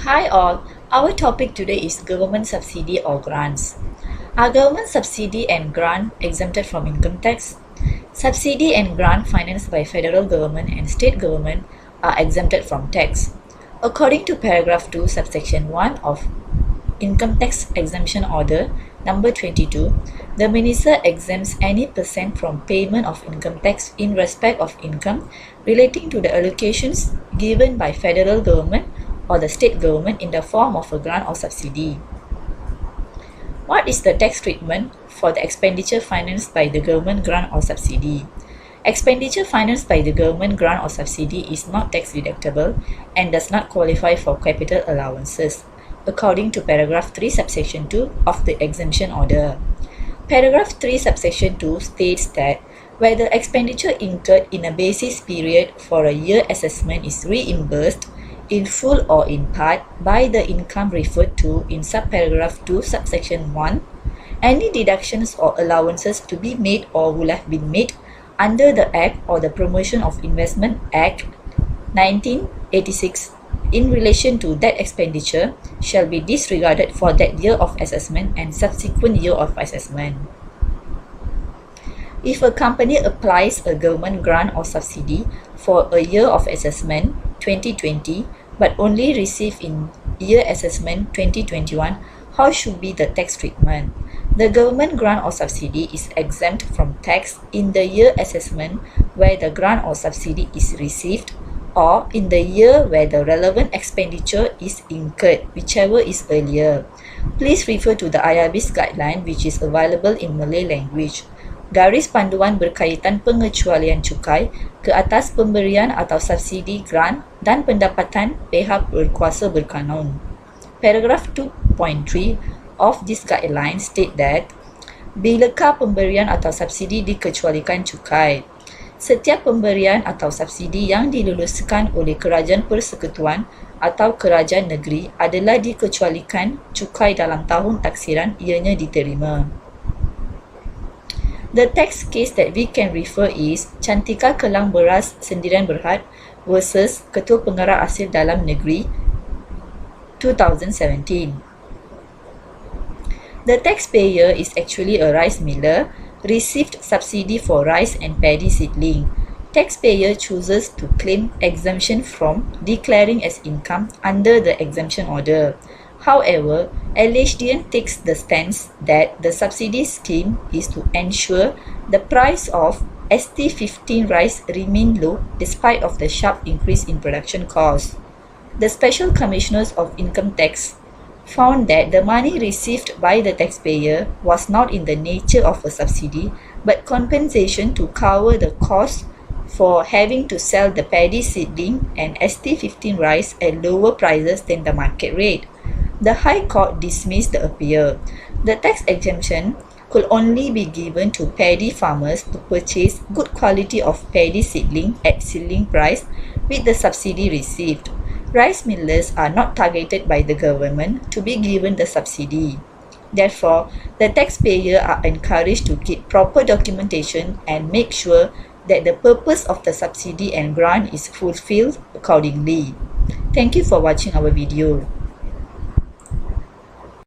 Hi all, our topic today is government subsidy or grants. Are government subsidy and grant exempted from income tax? Subsidy and grant financed by federal government and state government are exempted from tax. According to paragraph 2 subsection 1 of Income Tax Exemption Order number 22, the Minister exempts any percent from payment of income tax in respect of income relating to the allocations given by federal government or the state government in the form of a grant or subsidy. What is the tax treatment for the expenditure financed by the government grant or subsidy? Expenditure financed by the government grant or subsidy is not tax deductible and does not qualify for capital allowances, according to paragraph 3 subsection 2 of the exemption order. Paragraph 3 subsection 2 states that where the expenditure incurred in a basis period for a year assessment is reimbursed in full or in part by the income referred to in subparagraph 2 subsection 1, any deductions or allowances to be made or will have been made under the Act or the Promotion of Investment Act 1986 in relation to that expenditure shall be disregarded for that year of assessment and subsequent year of assessment. If a company applies a government grant or subsidy for a year of assessment 2020 but only receive in year assessment 2021, how should be the tax treatment? The government grant or subsidy is exempt from tax in the year assessment where the grant or subsidy is received or in the year where the relevant expenditure is incurred, whichever is earlier. Please refer to the IRB's guideline which is available in Malay language. Garis panduan berkaitan pengecualian cukai ke atas pemberian atau subsidi grant dan pendapatan pihak berkuasa berkanun. Paragraph 2.3 of this guideline state that bilakah pemberian atau subsidi dikecualikan cukai? Setiap pemberian atau subsidi yang diluluskan oleh kerajaan persekutuan atau kerajaan negeri adalah dikecualikan cukai dalam tahun taksiran ianya diterima. The tax case that we can refer is Cantika Kelang Beras Sendirian Berhad versus Ketua Pengarah Asir Dalam Negeri 2017. The taxpayer is actually a rice miller received subsidy for rice and paddy seedling. Taxpayer chooses to claim exemption from declaring as income under the exemption order. However, LHDN takes the stance that the subsidy scheme is to ensure the price of ST15 rice remain low despite of the sharp increase in production costs. The Special Commissioners of Income Tax found that the money received by the taxpayer was not in the nature of a subsidy but compensation to cover the cost for having to sell the paddy seedling and ST15 rice at lower prices than the market rate. The High Court dismissed the appeal. The tax exemption could only be given to paddy farmers to purchase good quality of paddy seedling at seedling price with the subsidy received. Rice millers are not targeted by the government to be given the subsidy. Therefore, the taxpayer are encouraged to keep proper documentation and make sure that the purpose of the subsidy and grant is fulfilled accordingly. Thank you for watching our video.